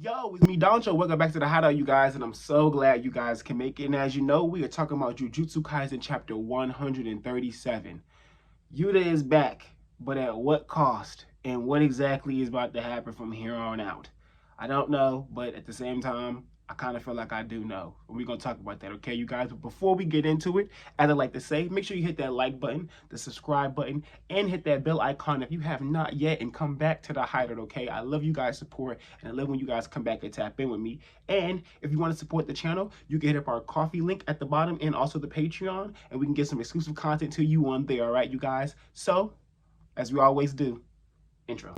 Yo, it's me, Doncho. Welcome back to the Hideout, you guys, and I'm so glad you guys can make it. And as you know, we are talking about Jujutsu Kaisen chapter 137. Yuta is back, but at what cost? And what exactly is about to happen from here on out? I don't know, but at the same time, I kind of feel like I do know. And we're going to talk about that, okay, you guys? But before we get into it, as I like to say, make sure you hit that like button, the subscribe button, and hit that bell icon if you have not yet, and come back to the Hideout, okay? I love you guys' support, and I love when you guys come back and tap in with me. And if you want to support the channel, you can hit up our coffee link at the bottom and also the Patreon, and we can get some exclusive content to you on there, all right, you guys? So, as we always do, intro.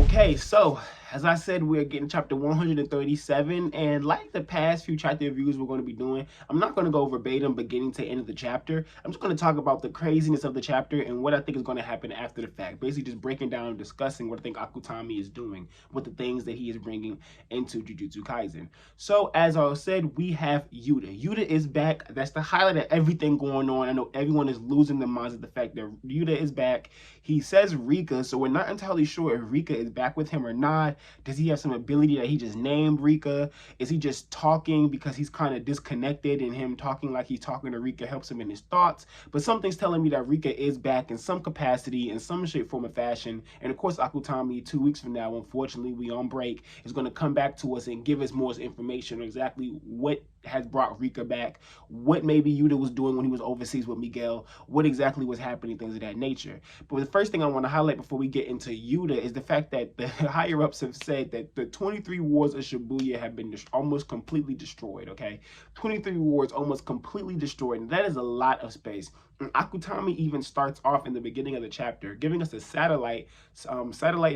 Okay, so as I said, we're getting chapter 137, and like the past few chapter reviews we're going to be doing, I'm not going to go verbatim beginning to end of the chapter. I'm just going to talk about the craziness of the chapter and what I think is going to happen after the fact. Basically, just breaking down and discussing what I think Akutami is doing with the things that he is bringing into Jujutsu Kaisen. So, as I said, we have Yuta. Yuta is back. That's the highlight of everything going on. I know everyone is losing their minds at the fact that Yuta is back. He says Rika, so we're not entirely sure if Rika is back with him or not. Does he have some ability that he just named Rika? Is he just talking because he's kind of disconnected, and him talking like he's talking to Rika helps him in his thoughts? But something's telling me that Rika is back in some capacity, in some shape, form, or fashion. And of course, Akutami, 2 weeks from now, unfortunately, we on break, is going to come back to us and give us more information on exactly what has brought Rika back, what maybe Yuta was doing when he was overseas with Miguel, what exactly was happening, things of that nature. But the first thing I want to highlight before we get into Yuta is the fact that the higher ups have said that the 23 wards of Shibuya have been almost completely destroyed, okay? 23 wards almost completely destroyed, and that is a lot of space. And Akutami even starts off in the beginning of the chapter giving us a satellite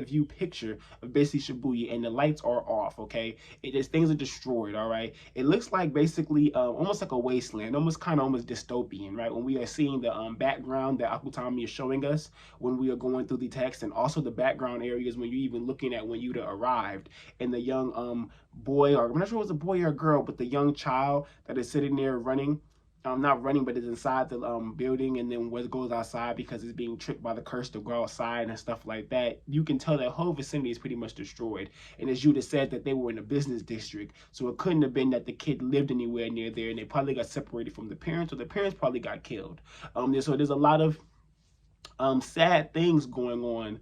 view picture of basically Shibuya, and the lights are off, okay? It is, things are destroyed, all right? It looks like basically almost like a wasteland, almost dystopian, right? When we are seeing the background that Akutami is showing us when we are going through the text, and also the background areas when you're even looking at when Yuta arrived, and the young boy, or I'm not sure if it was a boy or a girl, but the young child that is sitting there running, not running, but is inside the building, and then what goes outside because it's being tricked by the curse to go outside and stuff like that. You can tell that whole vicinity is pretty much destroyed. And as Judah said, that they were in a business district, so it couldn't have been that the kid lived anywhere near there, and they probably got separated from the parents, or the parents probably got killed. So there's a lot of sad things going on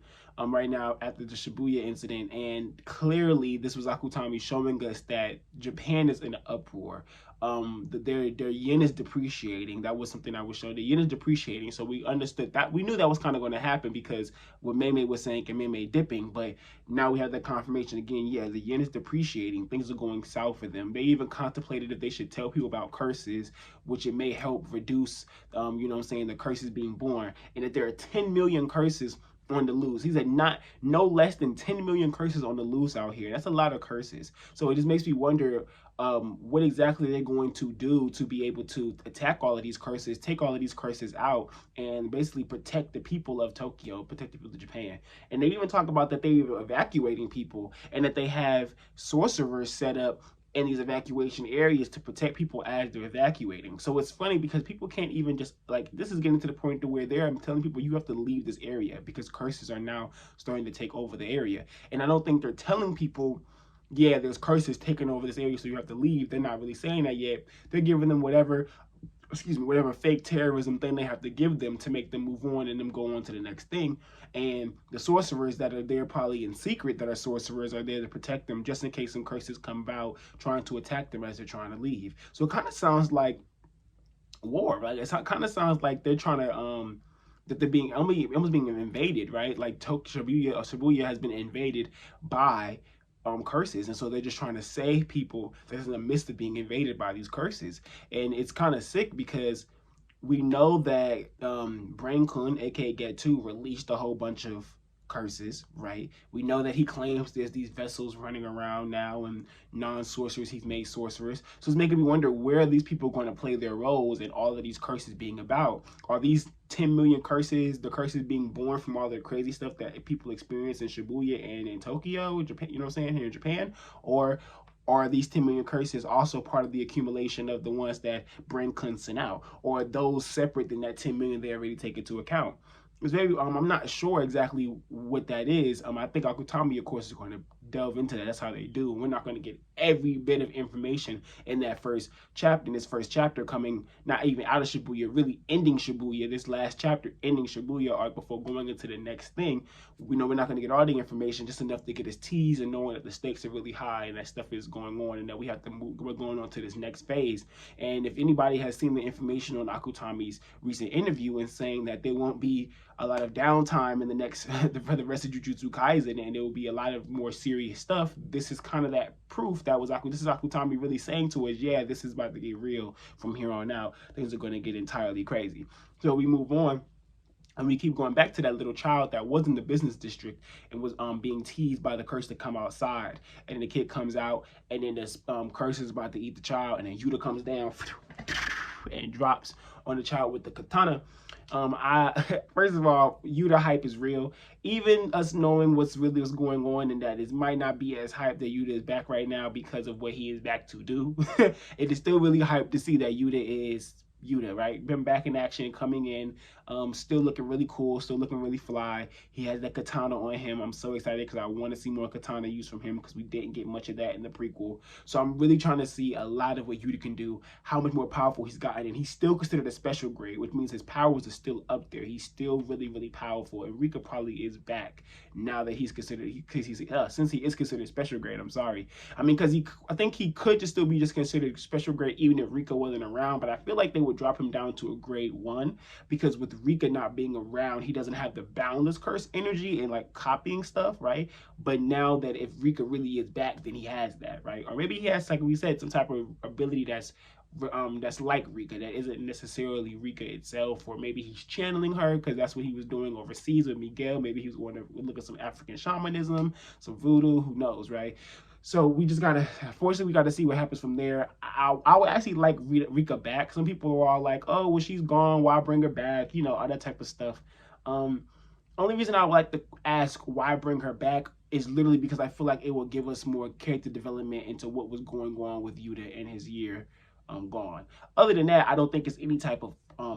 right now after the Shibuya incident, and clearly this was Akutami showing us that Japan is in an uproar. Their yen is depreciating. That was something I was showing. The yen is depreciating, so we understood that. We knew that was kind of going to happen because what Mei was saying and Mei dipping, but now we have that confirmation again. Yeah, the yen is depreciating. Things are going south for them. They even contemplated if they should tell people about curses, which it may help reduce, the curses being born, and that there are 10 million curses on the loose. He said no less than 10 million curses on the loose out here. That's a lot of curses. So it just makes me wonder what exactly they're going to do to be able to attack all of these curses, take all of these curses out, and basically protect the people of Tokyo, protect the people of Japan. And they even talk about that they're evacuating people, and that they have sorcerers set up in these evacuation areas to protect people as they're evacuating. So it's funny because people can't even just, like, this is getting to the point to where they're telling people you have to leave this area because curses are now starting to take over the area. And I don't think they're telling people, yeah, there's curses taking over this area, so you have to leave. They're not really saying that yet. They're giving them whatever fake terrorism thing they have to give them to make them move on and them go on to the next thing. And the sorcerers that are there, probably in secret, that are sorcerers, are there to protect them just in case some curses come about trying to attack them as they're trying to leave. So it kind of sounds like war, right? It kind of sounds like they're trying to that they're being almost being invaded, right? Like Shibuya has been invaded by curses, and so they're just trying to save people that's in the midst of being invaded by these curses. And it's kind of sick because we know that Brain Kun, aka Get 2, released a whole bunch of curses, right? We know that he claims there's these vessels running around now, and non-sorcerers he's made sorcerers. So it's making me wonder, where are these people going to play their roles in all of these curses being about? Are these 10 million curses, the curses being born from all the crazy stuff that people experience in Shibuya and in Tokyo, Japan, here in Japan? Or Are these 10 million curses also part of the accumulation of the ones that bring cleansing out? Or are those separate than that 10 million they already take into account? It's very I'm not sure exactly what that is. I think Akutami, of course, is going to delve into that. That's how they do. We're not going to get every bit of information in that first chapter, in this first chapter, coming not even out of Shibuya, really ending Shibuya, this last chapter ending Shibuya arc before going into the next thing. We know we're not going to get all the information, just enough to get us teased and knowing that the stakes are really high and that stuff is going on and that we have to move, we're going on to this next phase. And if anybody has seen the information on Akutami's recent interview and saying that there won't be a lot of downtime in the next for the rest of Jujutsu Kaisen, and there will be a lot of more serious stuff. This is kind of that proof that was this is Akutami really saying to us, yeah, this is about to get real from here on out. Things are going to get entirely crazy. So we move on. And we keep going back to that little child that was in the business district and was being teased by the curse to come outside. And then the kid comes out, and then this curse is about to eat the child, and then Yuta comes down and drops on the child with the katana. First of all, Yuta hype is real. Even us knowing what's going on, and that it might not be as hype that Yuta is back right now because of what he is back to do. It is still really hype to see that Yuta is Yuta, right? Been back in action, coming in, still looking really cool, still looking really fly. He has that katana on him. I'm so excited because I want to see more katana use from him because we didn't get much of that in the prequel. So I'm really trying to see a lot of what Yuta can do, how much more powerful he's gotten, and he's still considered a special grade, which means his powers are still up there. He's still really, really powerful, and Rika probably is back now that he's considered, since he is considered special grade. I'm sorry. I mean, because I think he could just still be just considered special grade even if Rika wasn't around, but I feel like they would drop him down to a grade 1 because with Rika not being around, he doesn't have the boundless curse energy and like copying stuff, right? But now that if Rika really is back, then he has that, right? Or maybe he has, like we said, some type of ability that's like Rika, that isn't necessarily Rika itself, or maybe he's channeling her because that's what he was doing overseas with Miguel. Maybe he was going to look at some African shamanism, some voodoo, who knows, right? So we just gotta, fortunately, we gotta see what happens from there. I would actually like Rika back. Some people are all like, oh, well, she's gone, why bring her back? You know, all that type of stuff. Only reason I would like to ask why bring her back is literally because I feel like it will give us more character development into what was going on with Yuta in his year gone. Other than that, I don't think it's any type of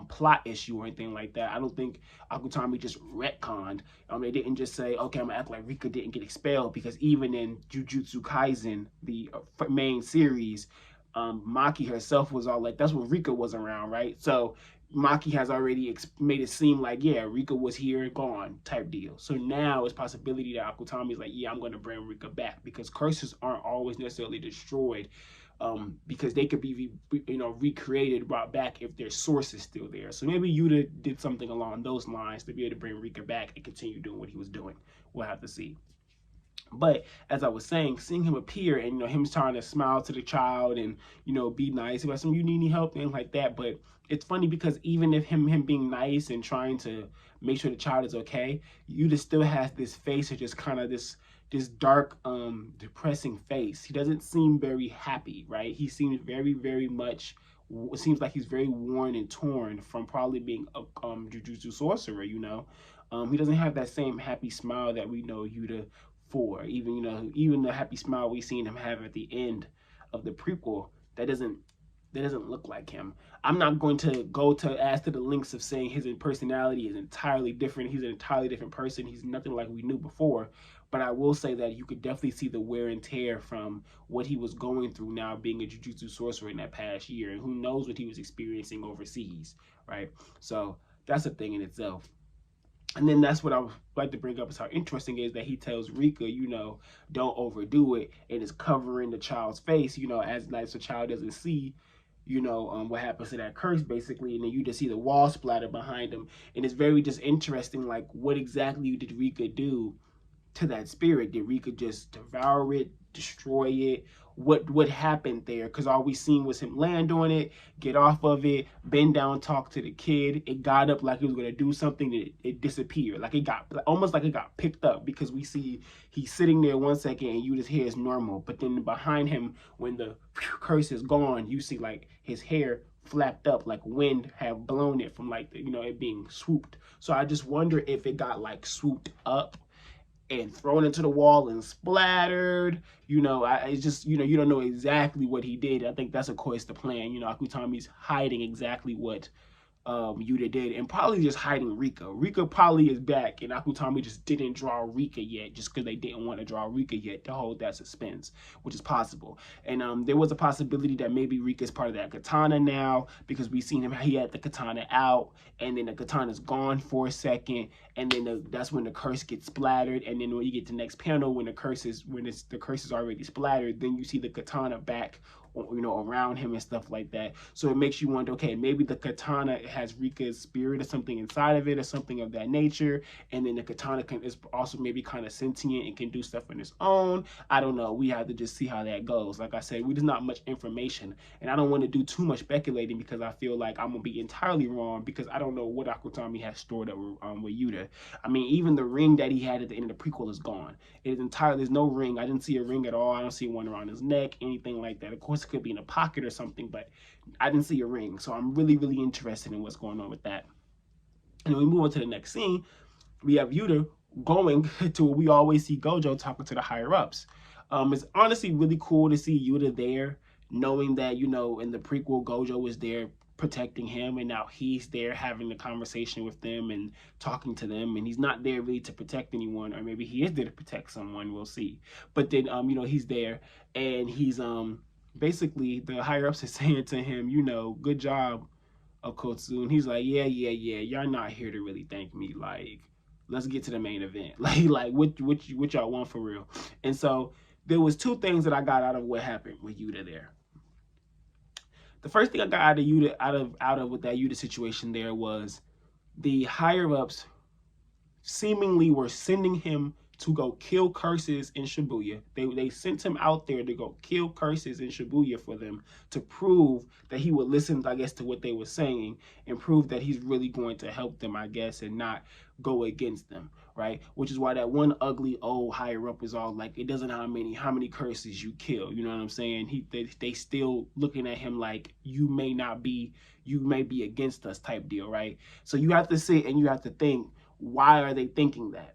plot issue or anything like that. I don't think Akutami just retconned. They didn't just say, okay, I'm gonna act like Rika didn't get expelled, because even in Jujutsu Kaisen, the main series, Maki herself was all like, that's when Rika was around, right? So Maki has already made it seem like, yeah, Rika was here and gone type deal. So now it's possibility that Akutami is like, yeah, I'm going to bring Rika back, because curses aren't always necessarily destroyed, because they could be recreated, brought back if their source is still there. So maybe Yuta did something along those lines to be able to bring Rika back and continue doing what he was doing. We'll have to see. But as I was saying, seeing him appear and him trying to smile to the child and be nice about some, you need any help, things like that. But it's funny because even if him being nice and trying to make sure the child is okay, Yuta still has this face of just kind of this dark, depressing face. He doesn't seem very happy, right? He seems very, very much, it seems like he's very worn and torn from probably being a Jujutsu sorcerer. He doesn't have that same happy smile that we know Yuta for. Even the happy smile we seen him have at the end of the prequel, that doesn't look like him. I'm not going to go to the links of saying his personality is entirely different. He's an entirely different person. He's nothing like we knew before. But I will say that you could definitely see the wear and tear from what he was going through now being a Jujutsu sorcerer in that past year. And who knows what he was experiencing overseas, right? So that's a thing in itself. And then that's what I would like to bring up, is how interesting it is that he tells Rika, don't overdo it, and is covering the child's face, as nice a child doesn't see, what happens to that curse, basically. And then you just see the wall splatter behind him. And it's very just interesting, like, what exactly did Rika do to that spirit? Did Rika just devour it, destroy it? What happened there? Because all we seen was him land on it, get off of it, bend down, talk to the kid. It got up like it was gonna do something, it disappeared. Like it got almost like it got picked up, because we see he's sitting there 1 second and you just hear it's normal, but then behind him, when the curse is gone, you see like his hair flapped up like wind had blown it from like it being swooped. So I just wonder if it got like swooped up and thrown into the wall and splattered. It's just, you don't know exactly what he did. I think that's, of course, the plan. Akutami's hiding exactly what Yuta did, and probably just hiding Rika. Rika probably is back, and Akutami just didn't draw Rika yet, just because they didn't want to draw Rika yet to hold that suspense, which is possible. And there was a possibility that maybe Rika is part of that katana now, because we seen him, he had the katana out, and then the katana's gone for a second, and then that's when the curse gets splattered, and then when you get to the next panel, when the curse is already splattered, then you see the katana back, around him and stuff like that. So it makes you wonder, okay, maybe the katana has Rika's spirit or something inside of it, or something of that nature, and then the katana is also maybe kind of sentient and can do stuff on its own. I don't know. We have to just see how that goes. Like I said, there's not much information, and I don't want to do too much speculating, because I feel like I'm gonna be entirely wrong, because I don't know what Akutami has stored up with Yuta. I mean, even the ring that he had at the end of the prequel is gone. It is entirely, there's no ring. I didn't see a ring at all. I don't see one around his neck, anything like that. Of course, it could be in a pocket or something, but I didn't see a ring. So I'm really, really interested in what's going on with that. And when we move on to the next scene, we have Yuta going to where we always see Gojo talking to the higher ups. It's honestly really cool to see Yuta there, knowing that, in the prequel, Gojo was there protecting him, and now he's there having the conversation with them and talking to them, and he's not there really to protect anyone, or maybe he is there to protect someone, we'll see. But then he's there, and he's basically, the higher ups are saying to him, good job, Okotsu. And he's like, yeah, y'all not here to really thank me. Like, let's get to the main event. Like what y'all want for real? And so there was two things that I got out of what happened with Yuta there. The first thing I got out of Yuta, out of with that Yuta situation there, was the higher ups seemingly were sending him to go kill curses in Shibuya. They sent him out there to go kill curses in Shibuya for them, to prove that he would listen, I guess, to what they were saying, and prove that he's really going to help them, I guess, and not go against them, right? Which is why that one ugly old higher up is all like, it doesn't know how many curses you kill. You know what I'm saying? They still looking at him like, you may be against us type deal, right? So you have to sit and you have to think, why are they thinking that?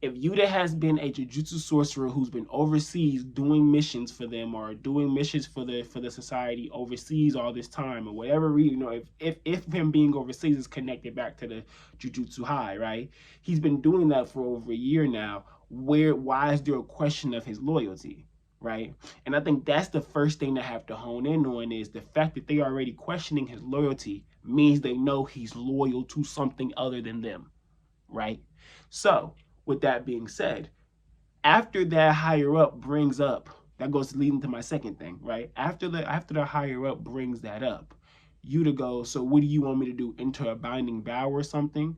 If Yuta has been a Jujutsu sorcerer who's been overseas doing missions for them, or doing missions for the society overseas all this time, or whatever reason, if him being overseas is connected back to the Jujutsu High, right? He's been doing that for over a year now. Why is there a question of his loyalty, right? And I think that's the first thing to have to hone in on, is the fact that they are already questioning his loyalty means they know he's loyal to something other than them, right? So with that being said, after that higher up brings up, that goes leading to my second thing, right? After the higher up brings that up, Yuta goes, so what do you want me to do? Enter a binding vow or something?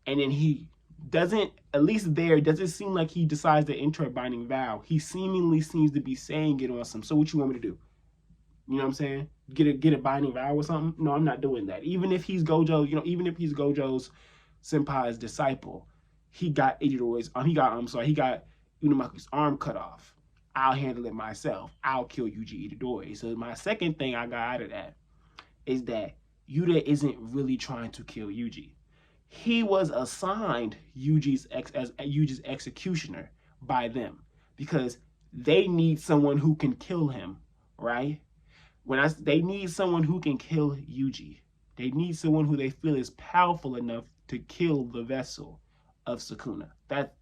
And then he doesn't, at least there, doesn't seem like he decides to enter a binding vow. He seemingly seems to be saying it on some, so what you want me to do? You know what I'm saying? Get a binding vow or something? No, I'm not doing that. Even if he's Gojo, even if he's Gojo's senpai's disciple, he got Unumaku's arm cut off. I'll handle it myself. I'll kill Yuji Itadori. So my second thing I got out of that is that Yuta isn't really trying to kill Yuji. He was assigned Yuji's executioner by them, because they need someone who can kill him, right? They need someone who can kill Yuji. They need someone who they feel is powerful enough to kill the vessel of Sukuna.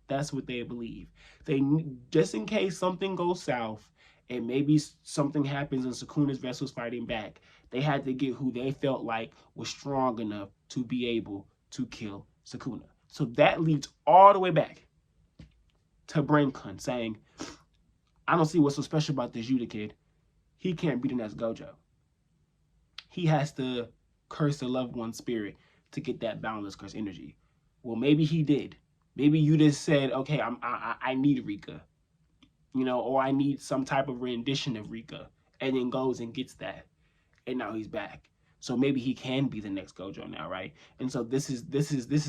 That's what they believe. They, just in case something goes south and maybe something happens and Sukuna's vessel's fighting back, they had to get who they felt like was strong enough to be able to kill Sukuna. So that leads all the way back to Brain-kun saying, I don't see what's so special about this Yuta kid. He can't beat the next Gojo. He has to curse the loved one's spirit to get that boundless curse energy. Well, maybe he did. Maybe you just said, okay, I need Rika, or I need some type of rendition of Rika, and then goes and gets that, and now he's back. So maybe he can be the next Gojo now, right? And so this is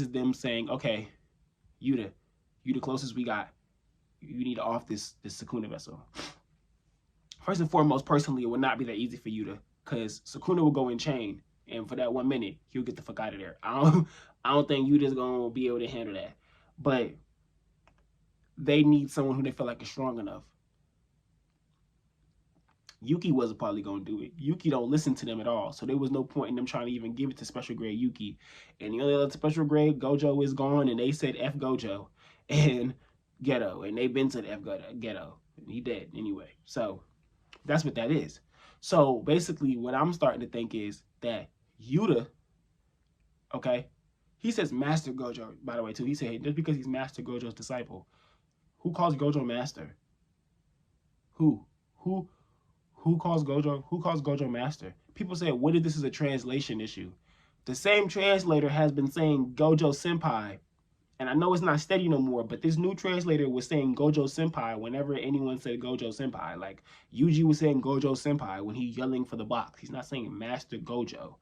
them saying, okay, Yuta, you the closest we got. You need to off this Sukuna vessel. First and foremost, personally, it would not be that easy for Yuta, because Sukuna will go in chain, and for that 1 minute, he'll get the fuck out of there. I don't think Yuta's gonna be able to handle that. But they need someone who they feel like is strong enough. Yuki wasn't probably going to do it. Yuki don't listen to them at all. So there was no point in them trying to even give it to special grade Yuki. And the only other special grade, Gojo is gone, and they said F Gojo and Ghetto. And they've been to the F Ghetto. He dead anyway. So that's what that is. So basically what I'm starting to think is that Yuta, okay, he says Master Gojo, by the way, too. He said, hey, just because he's Master Gojo's disciple. Who calls Gojo Master? Who? Who calls Gojo Master? People say, what if this is a translation issue? The same translator has been saying Gojo Senpai. And I know it's not steady no more, but this new translator was saying Gojo Senpai whenever anyone said Gojo Senpai. Like, Yuji was saying Gojo Senpai when he's yelling for the box. He's not saying Master Gojo.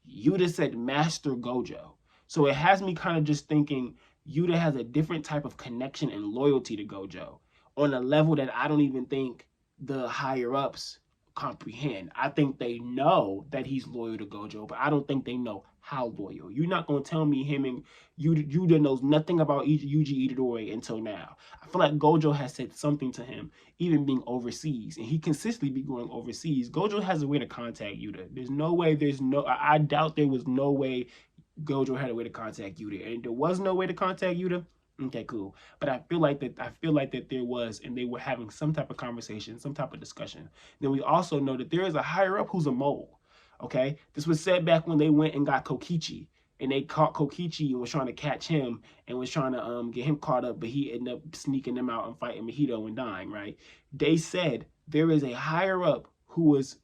Yuta said Master Gojo. So it has me kind of just thinking Yuta has a different type of connection and loyalty to Gojo on a level that I don't even think the higher-ups comprehend. I think they know that he's loyal to Gojo, but I don't think they know how loyal. You're not going to tell me him and Yuta knows nothing about Yuji Itadori until now. I feel like Gojo has said something to him, even being overseas, and he consistently be going overseas. Gojo has a way to contact Yuta. I doubt there was no way Gojo had a way to contact Yuta, and there was no way to contact Yuta. Okay, cool. But I feel like that there was, and they were having some type of conversation, some type of discussion. Then we also know that there is a higher up who's a mole. Okay, this was said back when they went and got Kokichi, and they caught Kokichi and was trying to catch him and was trying to get him caught up, but he ended up sneaking them out and fighting Mahito and dying. Right? They said there is a higher up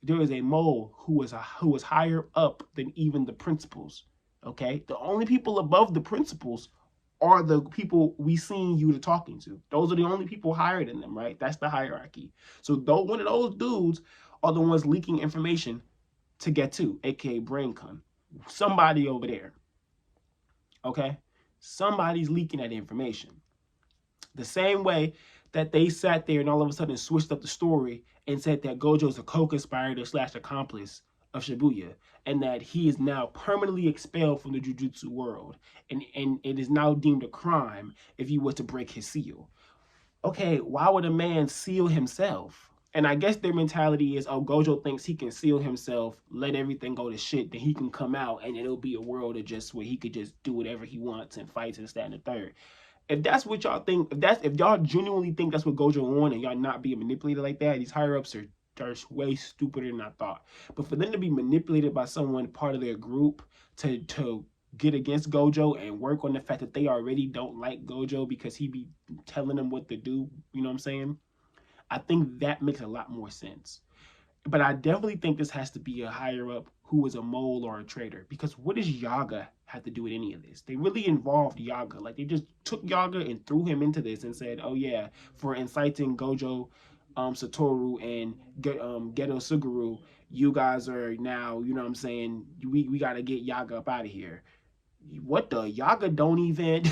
there is a mole who was higher up than even the principals. Okay, the only people above the principals are the people we seen Yuta talking to. Those are the only people higher than them, right? That's the hierarchy. So one of those dudes are the ones leaking information to get to, aka BrainCon. Somebody over there. Okay? Somebody's leaking that information. The same way that they sat there and all of a sudden switched up the story and said that Gojo's a co-conspirator / accomplice of Shibuya, and that he is now permanently expelled from the Jujutsu world, and it is now deemed a crime if he was to break his seal. Okay, why would a man seal himself? And I guess their mentality is, oh, Gojo thinks he can seal himself, let everything go to shit, then he can come out and it'll be a world of just where he could just do whatever he wants and fight and stand and the third. If that's what y'all think, if y'all genuinely think that's what Gojo wants and y'all not being manipulated like that, these higher ups are way stupider than I thought. But for them to be manipulated by someone part of their group to get against Gojo and work on the fact that they already don't like Gojo because he be telling them what to do, you know what I'm saying? I think that makes a lot more sense. But I definitely think this has to be a higher up who is a mole or a traitor, because what does Yaga have to do with any of this? They really involved Yaga. Like, they just took Yaga and threw him into this and said, oh yeah, for inciting Gojo, Satoru and Geto Suguru, you guys are now, you know what I'm saying, we got to get Yaga up out of here. What the? Yaga don't even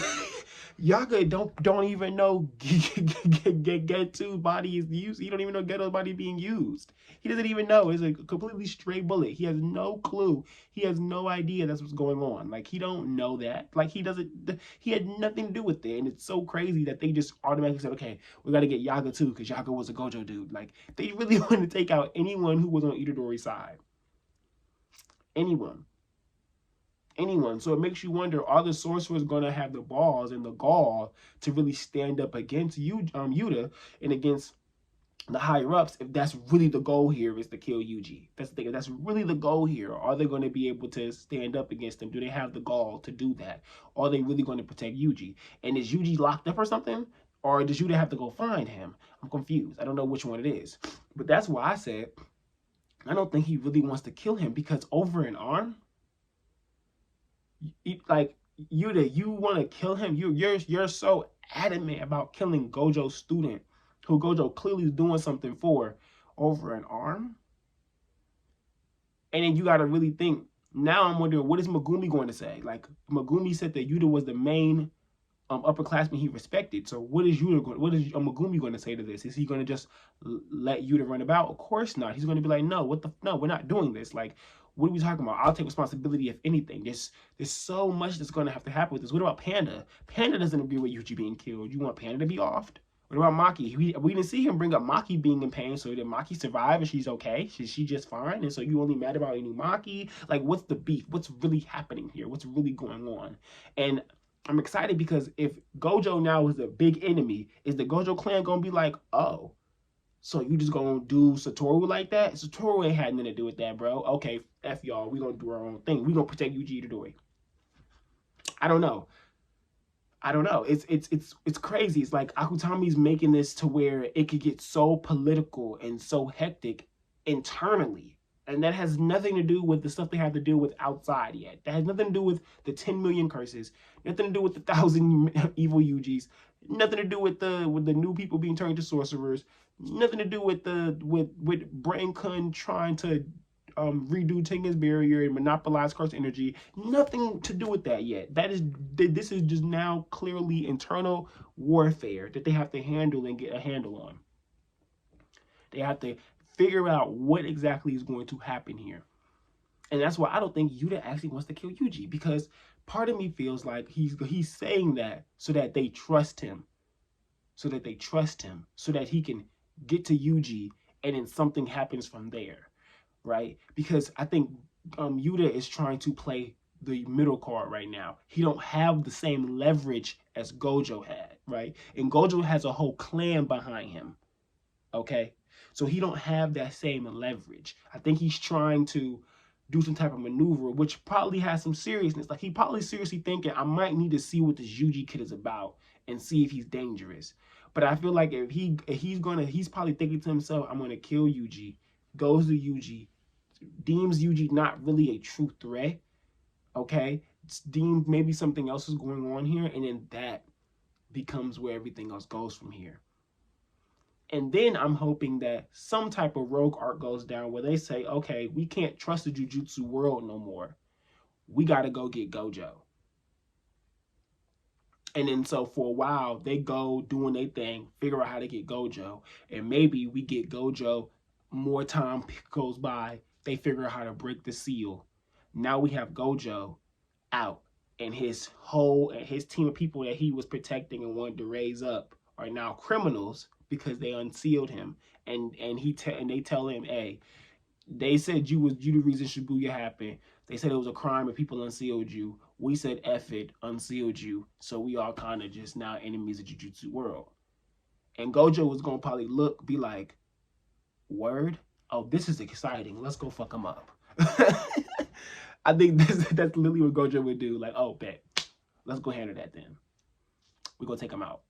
Yaga don't even know Geto's body is used. He don't even know Geto's body being used. He doesn't even know. It's a completely stray bullet. He has no clue. He has no idea that's what's going on. Like, he don't know that. Like, he had nothing to do with it. And it's so crazy that they just automatically said, okay, we got to get Yaga too, because Yaga was a Gojo dude. Like, they really wanted to take out anyone who was on Itadori's side. Anyone. So it makes you wonder, are the sorcerers going to have the balls and the gall to really stand up against Yuta and against the higher ups, if that's really the goal here, is to kill Yuji? That's the thing. If that's really the goal here, are they going to be able to stand up against them? Do they have the gall to do that? Are they really going to protect Yuji? And is Yuji locked up or something? Or does Yuta have to go find him? I'm confused. I don't know which one it is. But that's why I said I don't think he really wants to kill him, because over an arm, like, Yuta, you want to kill him? You're so adamant about killing Gojo's student, who Gojo clearly is doing something for, over an arm? And then you got to really think. Now I'm wondering, what is Megumi going to say? Like, Megumi said that Yuta was the main upperclassman he respected. So what is Megumi going to say to this? Is he going to just let Yuta run about? Of course not. He's going to be like, no, we're not doing this. Like, What are we talking about? I'll take responsibility if anything. There's so much that's going to have to happen with this. What about Panda? Panda doesn't agree with Yuji being killed. You want Panda to be offed? What about Maki? We didn't see him bring up Maki being in pain, so did Maki survive and she's okay? She just fine? And so you only mad about any Maki? Like, what's the beef? What's really happening here? What's really going on? And I'm excited because if Gojo now is a big enemy, is the Gojo clan gonna be like, oh, so you just gonna do Satoru like that? Satoru ain't had nothing to do with that, bro. Okay, F y'all. We gonna do our own thing. We gonna protect Yuji Itadori. I don't know. It's crazy. It's like Akutami's making this to where it could get so political and so hectic internally. And that has nothing to do with the stuff they have to deal with outside yet. That has nothing to do with the 10 million curses. Nothing to do with the 1,000 evil Yujis. Nothing to do with the new people being turned to sorcerers. Nothing to do with Brain Kun trying to redo Tengen's barrier and monopolize curse energy. Nothing to do with that yet. This is just now clearly internal warfare that they have to handle and get a handle on. They have to figure out what exactly is going to happen here. And that's why I don't think Yuta actually wants to kill Yuji, because part of me feels like he's saying that so that they trust him. So that he can get to Yuji and then something happens from there. Right? Because I think Yuta is trying to play the middle card right now. He don't have the same leverage as Gojo had, right? And Gojo has a whole clan behind him, okay? So he don't have that same leverage. I think he's trying to do some type of maneuver, which probably has some seriousness. Like, he probably seriously thinking, I might need to see what this Yuji kid is about and see if he's dangerous. But I feel like if he's probably thinking to himself, I'm gonna kill Yuji, goes to Yuji, deems Yuji not really a true threat, okay? It's deemed maybe something else is going on here, and then that becomes where everything else goes from here. And then I'm hoping that some type of rogue arc goes down where they say, okay, we can't trust the Jujutsu world no more. We got to go get Gojo. And then so for a while, they go doing their thing, figure out how to get Gojo. And maybe we get Gojo, more time goes by, they figure out how to break the seal. Now we have Gojo out, and his team of people that he was protecting and wanted to raise up are now criminals because they unsealed him. And they tell him, hey, they said you the reason Shibuya happened. They said it was a crime and people unsealed you. We said F it, unsealed you. So we all kind of just now enemies of Jujutsu world. And Gojo was gonna probably be like, word? Oh, this is exciting. Let's go fuck him up. I think that's literally what Gojo would do. Like, oh, bet. Let's go handle that then. We're gonna take him out.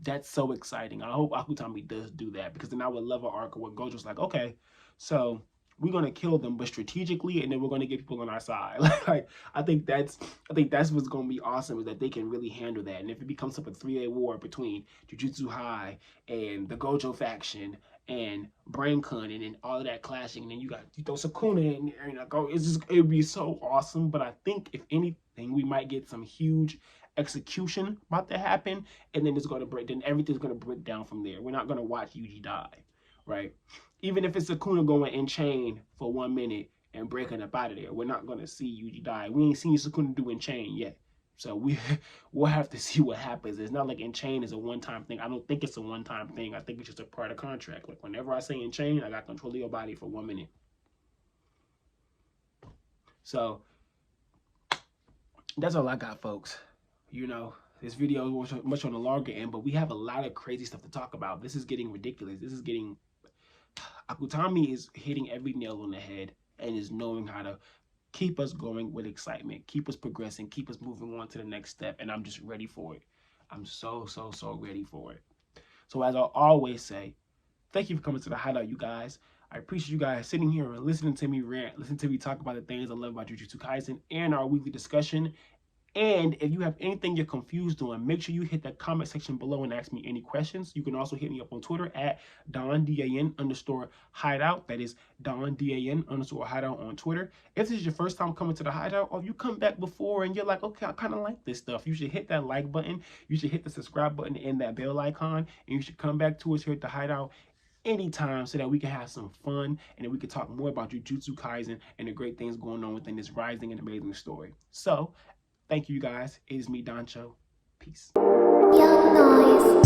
That's so exciting. I hope Akutami does do that, because then I would love an arc where Gojo's like, okay, so we're gonna kill them, but strategically, and then we're gonna get people on our side. Like, I think that's what's gonna be awesome, is that they can really handle that. And if it becomes up a 3-way war between Jujutsu High and the Gojo faction and Brain Kun, and then all of that clashing, and then you throw Sukuna in there, and it'd be so awesome. But I think if anything, we might get some huge execution about to happen, and then then everything's gonna break down from there. We're not gonna watch Yuji die, right? Even if it's Sukuna going in chain for 1 minute and breaking up out of there, we're not gonna see Yuji die. We ain't seen Sukuna do in chain yet. So we'll have to see what happens. It's not like in chain is a one-time thing. I don't think it's a one-time thing. I think it's just a part of contract. Like, whenever I say in chain, I got control of your body for 1 minute. So that's all I got, folks. You know, this video was much on the longer end, but we have a lot of crazy stuff to talk about. This is getting ridiculous. Akutami is hitting every nail on the head and is knowing how to keep us going with excitement, keep us progressing, keep us moving on to the next step. And I'm just ready for it. I'm so ready for it. So as I always say, thank you for coming to the Hideout, you guys. I appreciate you guys sitting here and listening to me rant, listening to me talk about the things I love about Jujutsu Kaisen and our weekly discussion. And if you have anything you're confused on, make sure you hit that comment section below and ask me any questions. You can also hit me up on Twitter at DonDan_Hideout. That is DonDan_Hideout on Twitter. If this is your first time coming to the Hideout, or if you come back before and you're like, okay, I kind of like this stuff, you should hit that like button. You should hit the subscribe button and that bell icon. And you should come back to us here at the Hideout anytime so that we can have some fun and that we can talk more about Jujutsu Kaisen and the great things going on within this rising and amazing story. So, thank you guys. It is me, Doncho. Peace. Young Noise.